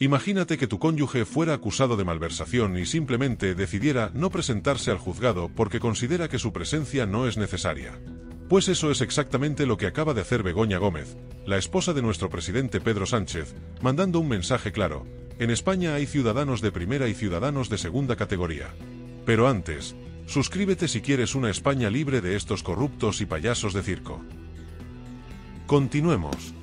Imagínate que tu cónyuge fuera acusado de malversación y simplemente decidiera no presentarse al juzgado porque considera que su presencia no es necesaria. Pues eso es exactamente lo que acaba de hacer Begoña Gómez, la esposa de nuestro presidente Pedro Sánchez, mandando un mensaje claro: en España hay ciudadanos de primera y ciudadanos de segunda categoría. Pero antes, suscríbete si quieres una España libre de estos corruptos y payasos de circo. Continuemos.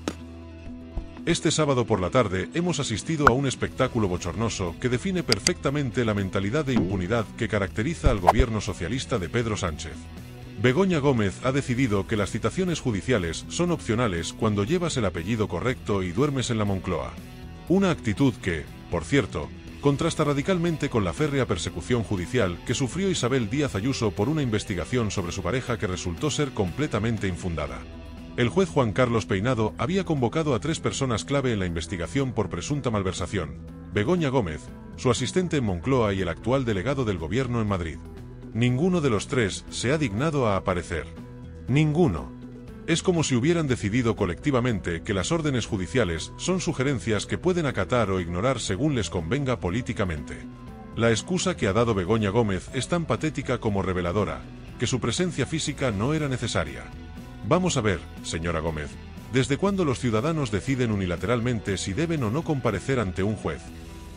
Este sábado por la tarde hemos asistido a un espectáculo bochornoso que define perfectamente la mentalidad de impunidad que caracteriza al gobierno socialista de Pedro Sánchez. Begoña Gómez ha decidido que las citaciones judiciales son opcionales cuando llevas el apellido correcto y duermes en la Moncloa. Una actitud que, por cierto, contrasta radicalmente con la férrea persecución judicial que sufrió Isabel Díaz Ayuso por una investigación sobre su pareja que resultó ser completamente infundada. El juez Juan Carlos Peinado había convocado a 3 personas clave en la investigación por presunta malversación: Begoña Gómez, su asistente en Moncloa y el actual delegado del gobierno en Madrid. Ninguno de los 3 se ha dignado a aparecer. Ninguno. Es como si hubieran decidido colectivamente que las órdenes judiciales son sugerencias que pueden acatar o ignorar según les convenga políticamente. La excusa que ha dado Begoña Gómez es tan patética como reveladora, que su presencia física no era necesaria. Vamos a ver, señora Gómez, ¿desde cuándo los ciudadanos deciden unilateralmente si deben o no comparecer ante un juez?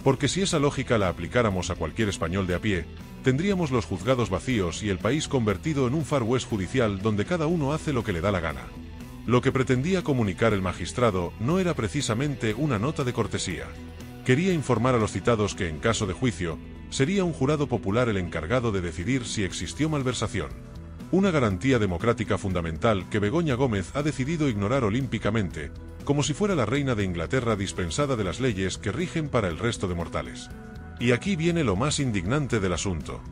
Porque si esa lógica la aplicáramos a cualquier español de a pie, tendríamos los juzgados vacíos y el país convertido en un Far West judicial donde cada uno hace lo que le da la gana. Lo que pretendía comunicar el magistrado no era precisamente una nota de cortesía. Quería informar a los citados que en caso de juicio, sería un jurado popular el encargado de decidir si existió malversación. Una garantía democrática fundamental que Begoña Gómez ha decidido ignorar olímpicamente, como si fuera la reina de Inglaterra dispensada de las leyes que rigen para el resto de mortales. Y aquí viene lo más indignante del asunto.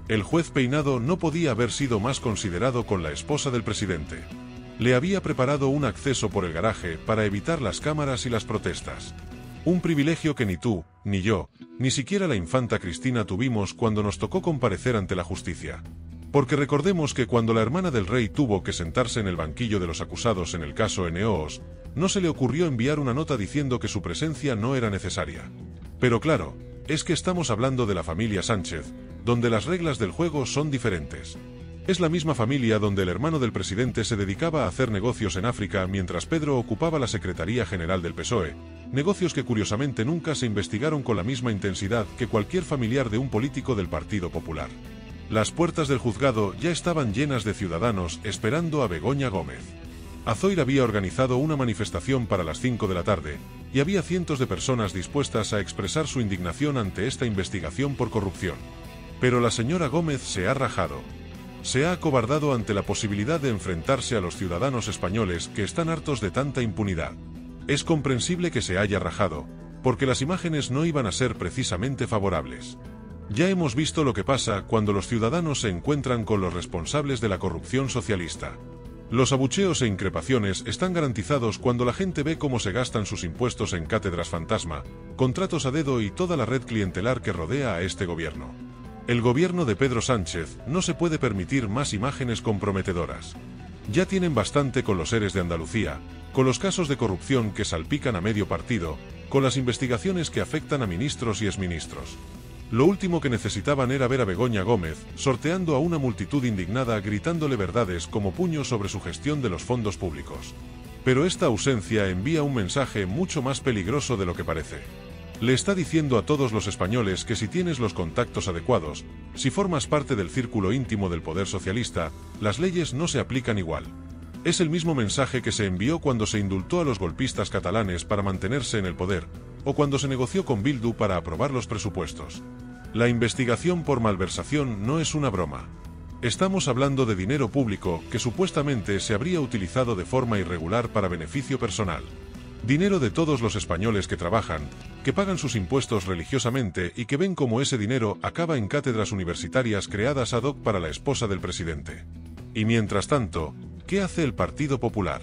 El juez Peinado no podía haber sido más considerado con la esposa del presidente. Le había preparado un acceso por el garaje para evitar las cámaras y las protestas. Un privilegio que ni tú, ni yo, ni siquiera la infanta Cristina tuvimos cuando nos tocó comparecer ante la justicia. Porque recordemos que cuando la hermana del rey tuvo que sentarse en el banquillo de los acusados en el caso Eneoos, no se le ocurrió enviar una nota diciendo que su presencia no era necesaria. Pero claro, es que estamos hablando de la familia Sánchez, donde las reglas del juego son diferentes. Es la misma familia donde el hermano del presidente se dedicaba a hacer negocios en África mientras Pedro ocupaba la Secretaría General del PSOE, negocios que curiosamente nunca se investigaron con la misma intensidad que cualquier familiar de un político del Partido Popular. Las puertas del juzgado ya estaban llenas de ciudadanos esperando a Begoña Gómez. Azoir había organizado una manifestación para las 5 de la tarde, y había cientos de personas dispuestas a expresar su indignación ante esta investigación por corrupción. Pero la señora Gómez se ha rajado. Se ha acobardado ante la posibilidad de enfrentarse a los ciudadanos españoles que están hartos de tanta impunidad. Es comprensible que se haya rajado, porque las imágenes no iban a ser precisamente favorables. Ya hemos visto lo que pasa cuando los ciudadanos se encuentran con los responsables de la corrupción socialista. Los abucheos e increpaciones están garantizados cuando la gente ve cómo se gastan sus impuestos en cátedras fantasma, contratos a dedo y toda la red clientelar que rodea a este gobierno. El gobierno de Pedro Sánchez no se puede permitir más imágenes comprometedoras. Ya tienen bastante con los ERES de Andalucía, con los casos de corrupción que salpican a medio partido, con las investigaciones que afectan a ministros y exministros. Lo último que necesitaban era ver a Begoña Gómez sorteando a una multitud indignada gritándole verdades como puños sobre su gestión de los fondos públicos. Pero esta ausencia envía un mensaje mucho más peligroso de lo que parece. Le está diciendo a todos los españoles que si tienes los contactos adecuados, si formas parte del círculo íntimo del poder socialista, las leyes no se aplican igual. Es el mismo mensaje que se envió cuando se indultó a los golpistas catalanes para mantenerse en el poder, o cuando se negoció con Bildu para aprobar los presupuestos. La investigación por malversación no es una broma. Estamos hablando de dinero público que supuestamente se habría utilizado de forma irregular para beneficio personal. Dinero de todos los españoles que trabajan, que pagan sus impuestos religiosamente y que ven cómo ese dinero acaba en cátedras universitarias creadas ad hoc para la esposa del presidente. Y mientras tanto, ¿qué hace el Partido Popular?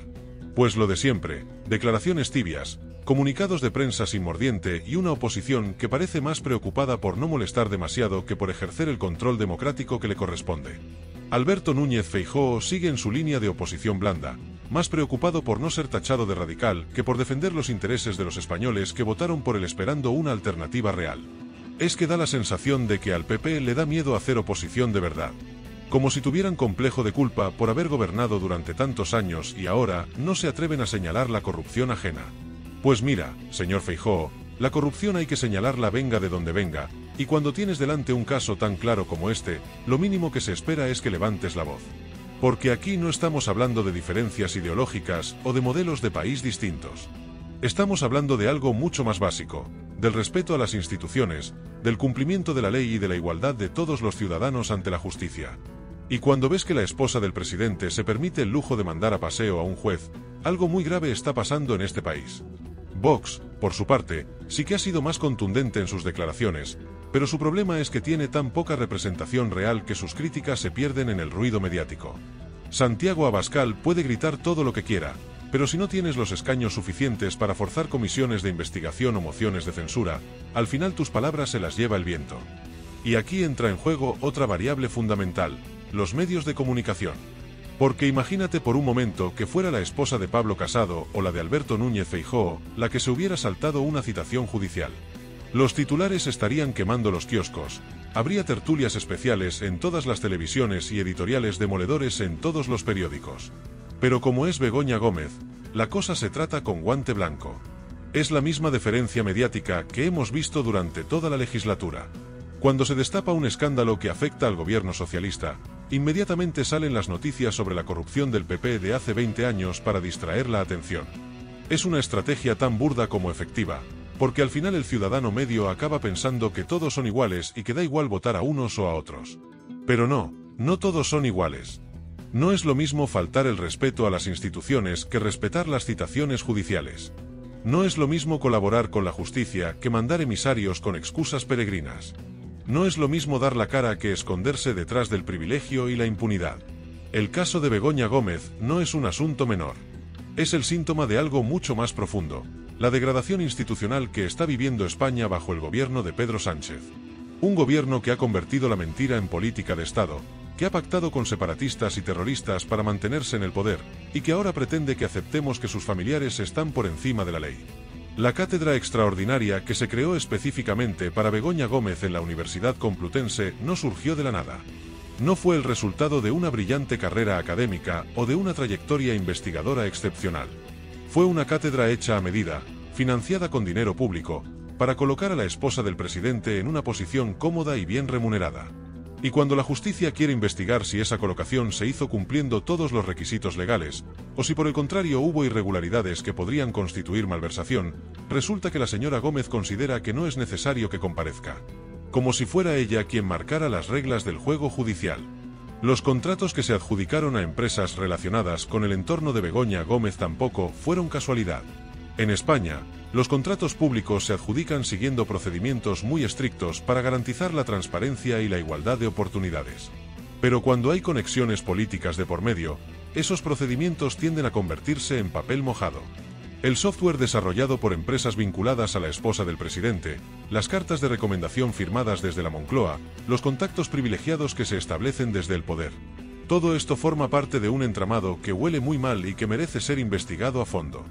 Pues lo de siempre, declaraciones tibias, comunicados de prensa sin mordiente y una oposición que parece más preocupada por no molestar demasiado que por ejercer el control democrático que le corresponde. Alberto Núñez Feijóo sigue en su línea de oposición blanda, más preocupado por no ser tachado de radical que por defender los intereses de los españoles que votaron por él esperando una alternativa real. Es que da la sensación de que al PP le da miedo hacer oposición de verdad. Como si tuvieran complejo de culpa por haber gobernado durante tantos años y ahora no se atreven a señalar la corrupción ajena. Pues mira, señor Feijóo, la corrupción hay que señalarla venga de donde venga, y cuando tienes delante un caso tan claro como este, lo mínimo que se espera es que levantes la voz. Porque aquí no estamos hablando de diferencias ideológicas o de modelos de país distintos. Estamos hablando de algo mucho más básico, del respeto a las instituciones, del cumplimiento de la ley y de la igualdad de todos los ciudadanos ante la justicia. Y cuando ves que la esposa del presidente se permite el lujo de mandar a paseo a un juez, algo muy grave está pasando en este país. Vox, por su parte, sí que ha sido más contundente en sus declaraciones, pero su problema es que tiene tan poca representación real que sus críticas se pierden en el ruido mediático. Santiago Abascal puede gritar todo lo que quiera, pero si no tienes los escaños suficientes para forzar comisiones de investigación o mociones de censura, al final tus palabras se las lleva el viento. Y aquí entra en juego otra variable fundamental, los medios de comunicación. Porque imagínate por un momento que fuera la esposa de Pablo Casado o la de Alberto Núñez Feijóo la que se hubiera saltado una citación judicial. Los titulares estarían quemando los kioscos, habría tertulias especiales en todas las televisiones y editoriales demoledores en todos los periódicos. Pero como es Begoña Gómez, la cosa se trata con guante blanco. Es la misma deferencia mediática que hemos visto durante toda la legislatura. Cuando se destapa un escándalo que afecta al gobierno socialista, inmediatamente salen las noticias sobre la corrupción del PP de hace 20 años para distraer la atención. Es una estrategia tan burda como efectiva, porque al final el ciudadano medio acaba pensando que todos son iguales y que da igual votar a unos o a otros. Pero no todos son iguales. No es lo mismo faltar el respeto a las instituciones que respetar las citaciones judiciales. No es lo mismo colaborar con la justicia que mandar emisarios con excusas peregrinas. No es lo mismo dar la cara que esconderse detrás del privilegio y la impunidad. El caso de Begoña Gómez no es un asunto menor. Es el síntoma de algo mucho más profundo, la degradación institucional que está viviendo España bajo el gobierno de Pedro Sánchez. Un gobierno que ha convertido la mentira en política de Estado, que ha pactado con separatistas y terroristas para mantenerse en el poder, y que ahora pretende que aceptemos que sus familiares están por encima de la ley. La cátedra extraordinaria que se creó específicamente para Begoña Gómez en la Universidad Complutense no surgió de la nada. No fue el resultado de una brillante carrera académica o de una trayectoria investigadora excepcional. Fue una cátedra hecha a medida, financiada con dinero público, para colocar a la esposa del presidente en una posición cómoda y bien remunerada. Y cuando la justicia quiere investigar si esa colocación se hizo cumpliendo todos los requisitos legales, o si por el contrario hubo irregularidades que podrían constituir malversación, resulta que la señora Gómez considera que no es necesario que comparezca. Como si fuera ella quien marcara las reglas del juego judicial. Los contratos que se adjudicaron a empresas relacionadas con el entorno de Begoña Gómez tampoco fueron casualidad. En España, los contratos públicos se adjudican siguiendo procedimientos muy estrictos para garantizar la transparencia y la igualdad de oportunidades. Pero cuando hay conexiones políticas de por medio, esos procedimientos tienden a convertirse en papel mojado. El software desarrollado por empresas vinculadas a la esposa del presidente, las cartas de recomendación firmadas desde la Moncloa, los contactos privilegiados que se establecen desde el poder. Todo esto forma parte de un entramado que huele muy mal y que merece ser investigado a fondo.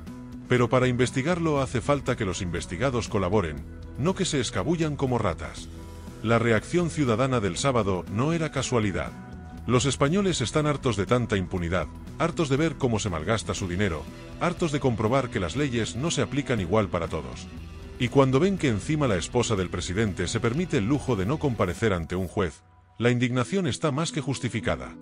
Pero para investigarlo hace falta que los investigados colaboren, no que se escabullan como ratas. La reacción ciudadana del sábado no era casualidad. Los españoles están hartos de tanta impunidad, hartos de ver cómo se malgasta su dinero, hartos de comprobar que las leyes no se aplican igual para todos. Y cuando ven que encima la esposa del presidente se permite el lujo de no comparecer ante un juez, la indignación está más que justificada.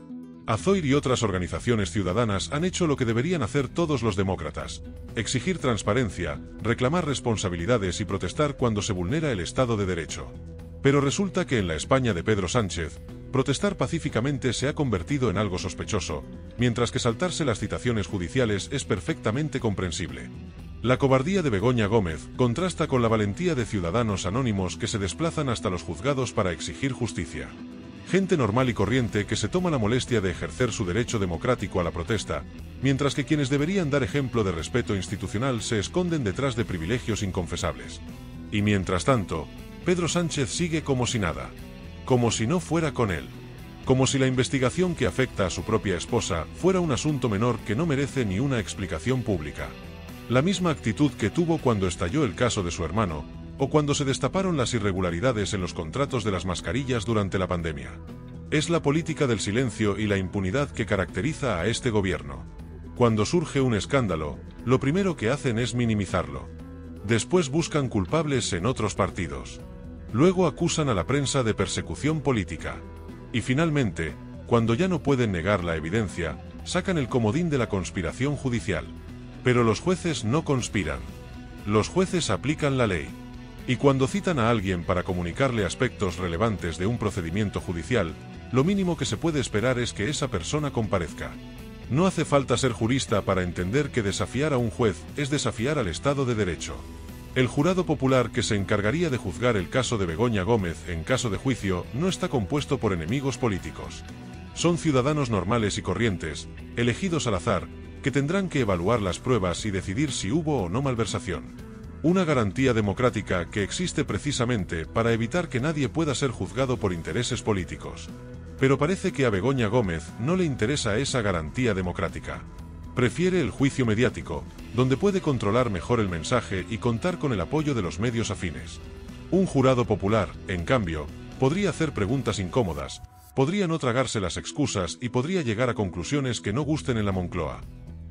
Azoir y otras organizaciones ciudadanas han hecho lo que deberían hacer todos los demócratas: exigir transparencia, reclamar responsabilidades y protestar cuando se vulnera el Estado de Derecho. Pero resulta que en la España de Pedro Sánchez, protestar pacíficamente se ha convertido en algo sospechoso, mientras que saltarse las citaciones judiciales es perfectamente comprensible. La cobardía de Begoña Gómez contrasta con la valentía de ciudadanos anónimos que se desplazan hasta los juzgados para exigir justicia. Gente normal y corriente que se toma la molestia de ejercer su derecho democrático a la protesta, mientras que quienes deberían dar ejemplo de respeto institucional se esconden detrás de privilegios inconfesables. Y mientras tanto, Pedro Sánchez sigue como si nada. Como si no fuera con él. Como si la investigación que afecta a su propia esposa fuera un asunto menor que no merece ni una explicación pública. La misma actitud que tuvo cuando estalló el caso de su hermano, o cuando se destaparon las irregularidades en los contratos de las mascarillas durante la pandemia. Es la política del silencio y la impunidad que caracteriza a este gobierno. Cuando surge un escándalo, lo primero que hacen es minimizarlo. Después buscan culpables en otros partidos. Luego acusan a la prensa de persecución política. Y finalmente, cuando ya no pueden negar la evidencia, sacan el comodín de la conspiración judicial. Pero los jueces no conspiran. Los jueces aplican la ley. Y cuando citan a alguien para comunicarle aspectos relevantes de un procedimiento judicial, lo mínimo que se puede esperar es que esa persona comparezca. No hace falta ser jurista para entender que desafiar a un juez es desafiar al Estado de Derecho. El jurado popular que se encargaría de juzgar el caso de Begoña Gómez en caso de juicio no está compuesto por enemigos políticos. Son ciudadanos normales y corrientes, elegidos al azar, que tendrán que evaluar las pruebas y decidir si hubo o no malversación. Una garantía democrática que existe precisamente para evitar que nadie pueda ser juzgado por intereses políticos. Pero parece que a Begoña Gómez no le interesa esa garantía democrática. Prefiere el juicio mediático, donde puede controlar mejor el mensaje y contar con el apoyo de los medios afines. Un jurado popular, en cambio, podría hacer preguntas incómodas, podría no tragarse las excusas y podría llegar a conclusiones que no gusten en la Moncloa.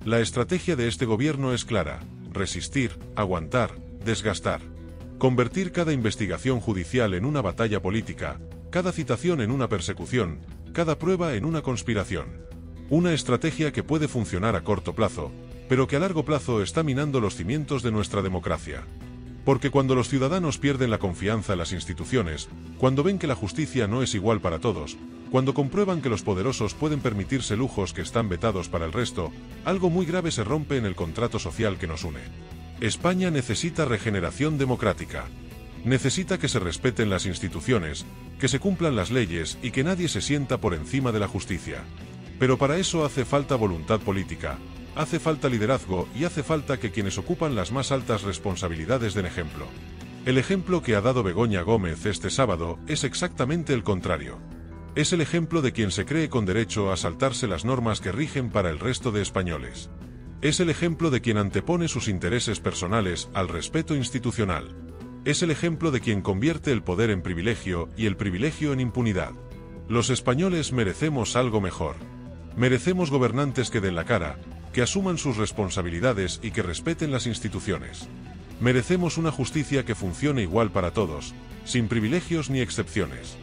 La estrategia de este gobierno es clara: resistir, aguantar, desgastar. Convertir cada investigación judicial en una batalla política, cada citación en una persecución, cada prueba en una conspiración. Una estrategia que puede funcionar a corto plazo, pero que a largo plazo está minando los cimientos de nuestra democracia. Porque cuando los ciudadanos pierden la confianza en las instituciones, cuando ven que la justicia no es igual para todos, cuando comprueban que los poderosos pueden permitirse lujos que están vetados para el resto, algo muy grave se rompe en el contrato social que nos une. España necesita regeneración democrática. Necesita que se respeten las instituciones, que se cumplan las leyes y que nadie se sienta por encima de la justicia. Pero para eso hace falta voluntad política, hace falta liderazgo y hace falta que quienes ocupan las más altas responsabilidades den ejemplo. El ejemplo que ha dado Begoña Gómez este sábado es exactamente el contrario. Es el ejemplo de quien se cree con derecho a saltarse las normas que rigen para el resto de españoles. Es el ejemplo de quien antepone sus intereses personales al respeto institucional. Es el ejemplo de quien convierte el poder en privilegio y el privilegio en impunidad. Los españoles merecemos algo mejor. Merecemos gobernantes que den la cara, que asuman sus responsabilidades y que respeten las instituciones. Merecemos una justicia que funcione igual para todos, sin privilegios ni excepciones.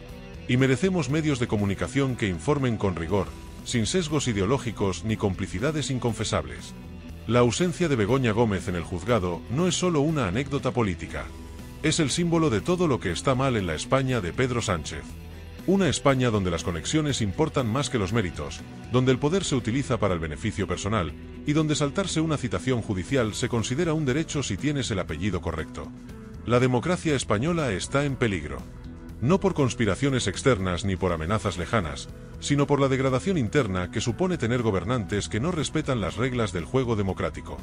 Y merecemos medios de comunicación que informen con rigor, sin sesgos ideológicos ni complicidades inconfesables. La ausencia de Begoña Gómez en el juzgado no es solo una anécdota política. Es el símbolo de todo lo que está mal en la España de Pedro Sánchez. Una España donde las conexiones importan más que los méritos, donde el poder se utiliza para el beneficio personal, y donde saltarse una citación judicial se considera un derecho si tienes el apellido correcto. La democracia española está en peligro. No por conspiraciones externas ni por amenazas lejanas, sino por la degradación interna que supone tener gobernantes que no respetan las reglas del juego democrático.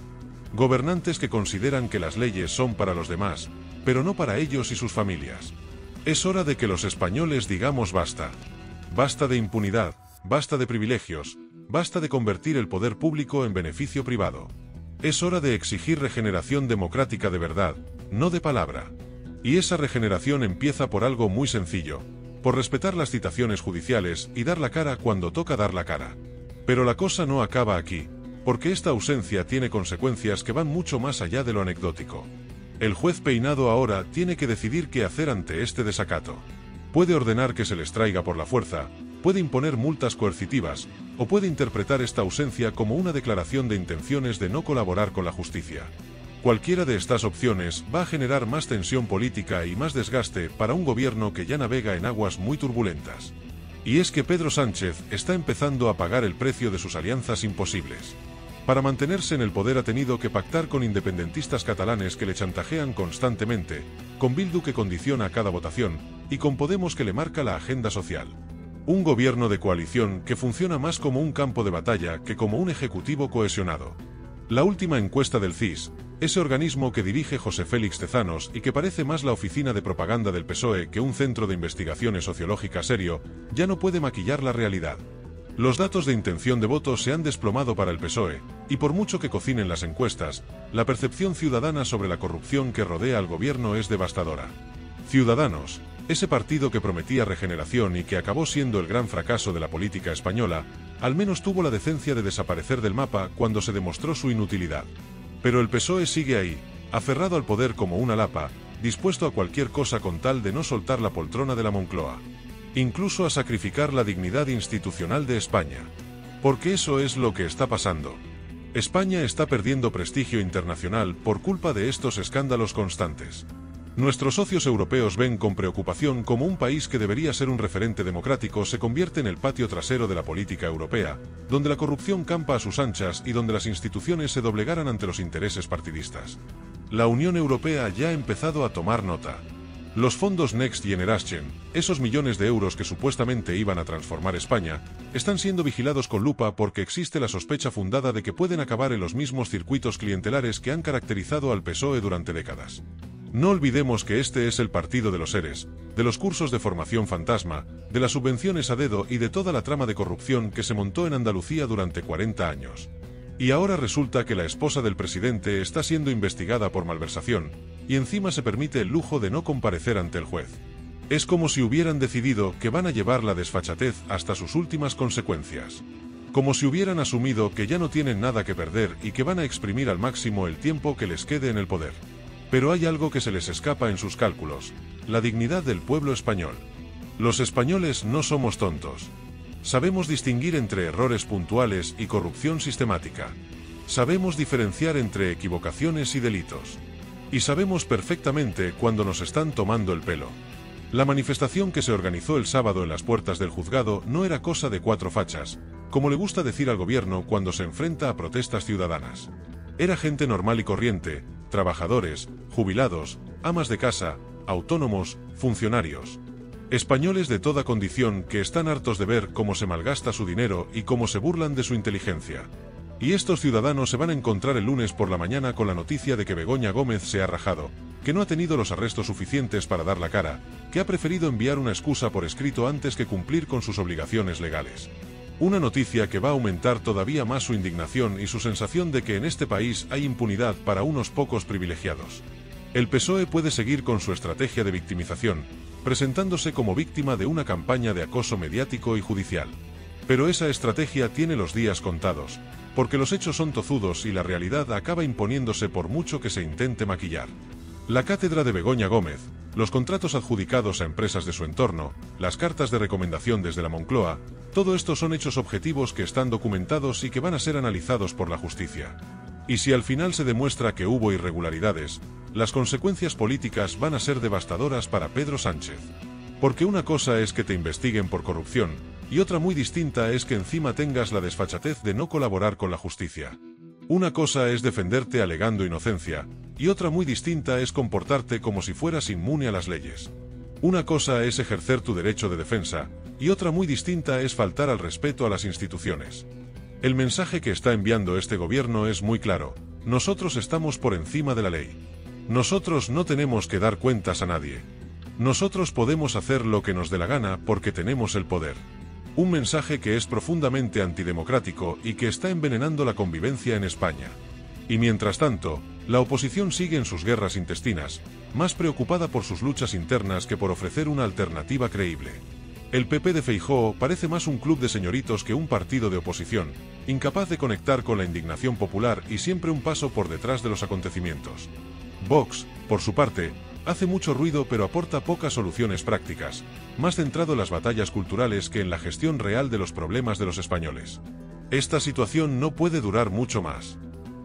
Gobernantes que consideran que las leyes son para los demás, pero no para ellos y sus familias. Es hora de que los españoles digamos basta. Basta de impunidad, basta de privilegios, basta de convertir el poder público en beneficio privado. Es hora de exigir regeneración democrática de verdad, no de palabra. Y esa regeneración empieza por algo muy sencillo, por respetar las citaciones judiciales y dar la cara cuando toca dar la cara. Pero la cosa no acaba aquí, porque esta ausencia tiene consecuencias que van mucho más allá de lo anecdótico. El juez Peinado ahora tiene que decidir qué hacer ante este desacato. Puede ordenar que se les traiga por la fuerza, puede imponer multas coercitivas, o puede interpretar esta ausencia como una declaración de intenciones de no colaborar con la justicia. Cualquiera de estas opciones va a generar más tensión política y más desgaste para un gobierno que ya navega en aguas muy turbulentas. Y es que Pedro Sánchez está empezando a pagar el precio de sus alianzas imposibles. Para mantenerse en el poder ha tenido que pactar con independentistas catalanes que le chantajean constantemente, con Bildu que condiciona cada votación, y con Podemos que le marca la agenda social. Un gobierno de coalición que funciona más como un campo de batalla que como un ejecutivo cohesionado. La última encuesta del CIS, ese organismo que dirige José Félix Tezanos y que parece más la oficina de propaganda del PSOE que un centro de investigaciones sociológicas serio, ya no puede maquillar la realidad. Los datos de intención de voto se han desplomado para el PSOE, y por mucho que cocinen las encuestas, la percepción ciudadana sobre la corrupción que rodea al gobierno es devastadora. Ciudadanos, ese partido que prometía regeneración y que acabó siendo el gran fracaso de la política española, al menos tuvo la decencia de desaparecer del mapa cuando se demostró su inutilidad. Pero el PSOE sigue ahí, aferrado al poder como una lapa, dispuesto a cualquier cosa con tal de no soltar la poltrona de la Moncloa. Incluso a sacrificar la dignidad institucional de España. Porque eso es lo que está pasando. España está perdiendo prestigio internacional por culpa de estos escándalos constantes. Nuestros socios europeos ven con preocupación cómo un país que debería ser un referente democrático se convierte en el patio trasero de la política europea, donde la corrupción campa a sus anchas y donde las instituciones se doblegaran ante los intereses partidistas. La Unión Europea ya ha empezado a tomar nota. Los fondos Next Generation, esos millones de euros que supuestamente iban a transformar España, están siendo vigilados con lupa porque existe la sospecha fundada de que pueden acabar en los mismos circuitos clientelares que han caracterizado al PSOE durante décadas. No olvidemos que este es el partido de los ERES, de los cursos de formación fantasma, de las subvenciones a dedo y de toda la trama de corrupción que se montó en Andalucía durante 40 años. Y ahora resulta que la esposa del presidente está siendo investigada por malversación, y encima se permite el lujo de no comparecer ante el juez. Es como si hubieran decidido que van a llevar la desfachatez hasta sus últimas consecuencias. Como si hubieran asumido que ya no tienen nada que perder y que van a exprimir al máximo el tiempo que les quede en el poder. Pero hay algo que se les escapa en sus cálculos: la dignidad del pueblo español. Los españoles no somos tontos. Sabemos distinguir entre errores puntuales y corrupción sistemática. Sabemos diferenciar entre equivocaciones y delitos. Y sabemos perfectamente cuando nos están tomando el pelo. La manifestación que se organizó el sábado en las puertas del juzgado no era cosa de cuatro fachas, como le gusta decir al gobierno cuando se enfrenta a protestas ciudadanas. Era gente normal y corriente, trabajadores, jubilados, amas de casa, autónomos, funcionarios. Españoles de toda condición que están hartos de ver cómo se malgasta su dinero y cómo se burlan de su inteligencia. Y estos ciudadanos se van a encontrar el lunes por la mañana con la noticia de que Begoña Gómez se ha rajado, que no ha tenido los arrestos suficientes para dar la cara, que ha preferido enviar una excusa por escrito antes que cumplir con sus obligaciones legales. Una noticia que va a aumentar todavía más su indignación y su sensación de que en este país hay impunidad para unos pocos privilegiados. El PSOE puede seguir con su estrategia de victimización, presentándose como víctima de una campaña de acoso mediático y judicial. Pero esa estrategia tiene los días contados, porque los hechos son tozudos y la realidad acaba imponiéndose por mucho que se intente maquillar. La cátedra de Begoña Gómez, los contratos adjudicados a empresas de su entorno, las cartas de recomendación desde la Moncloa, todo esto son hechos objetivos que están documentados y que van a ser analizados por la justicia. Y si al final se demuestra que hubo irregularidades, las consecuencias políticas van a ser devastadoras para Pedro Sánchez. Porque una cosa es que te investiguen por corrupción, y otra muy distinta es que encima tengas la desfachatez de no colaborar con la justicia. Una cosa es defenderte alegando inocencia, y otra muy distinta es comportarte como si fueras inmune a las leyes. Una cosa es ejercer tu derecho de defensa, y otra muy distinta es faltar al respeto a las instituciones. El mensaje que está enviando este gobierno es muy claro: nosotros estamos por encima de la ley. Nosotros no tenemos que dar cuentas a nadie. Nosotros podemos hacer lo que nos dé la gana porque tenemos el poder. Un mensaje que es profundamente antidemocrático y que está envenenando la convivencia en España. Y mientras tanto, la oposición sigue en sus guerras intestinas, más preocupada por sus luchas internas que por ofrecer una alternativa creíble. El PP de Feijóo parece más un club de señoritos que un partido de oposición, incapaz de conectar con la indignación popular y siempre un paso por detrás de los acontecimientos. Vox, por su parte, hace mucho ruido pero aporta pocas soluciones prácticas, más centrado en las batallas culturales que en la gestión real de los problemas de los españoles. Esta situación no puede durar mucho más.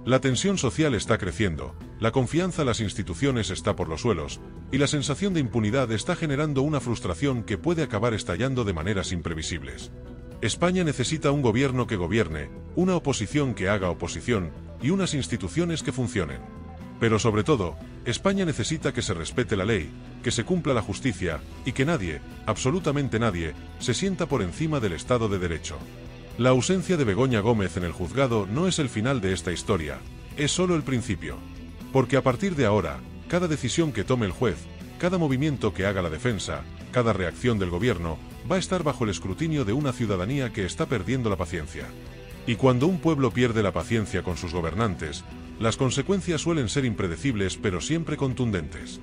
La tensión social está creciendo, la confianza en las instituciones está por los suelos, y la sensación de impunidad está generando una frustración que puede acabar estallando de maneras imprevisibles. España necesita un gobierno que gobierne, una oposición que haga oposición, y unas instituciones que funcionen. Pero sobre todo, España necesita que se respete la ley, que se cumpla la justicia, y que nadie, absolutamente nadie, se sienta por encima del Estado de Derecho. La ausencia de Begoña Gómez en el juzgado no es el final de esta historia, es solo el principio. Porque a partir de ahora, cada decisión que tome el juez, cada movimiento que haga la defensa, cada reacción del gobierno, va a estar bajo el escrutinio de una ciudadanía que está perdiendo la paciencia. Y cuando un pueblo pierde la paciencia con sus gobernantes, las consecuencias suelen ser impredecibles pero siempre contundentes.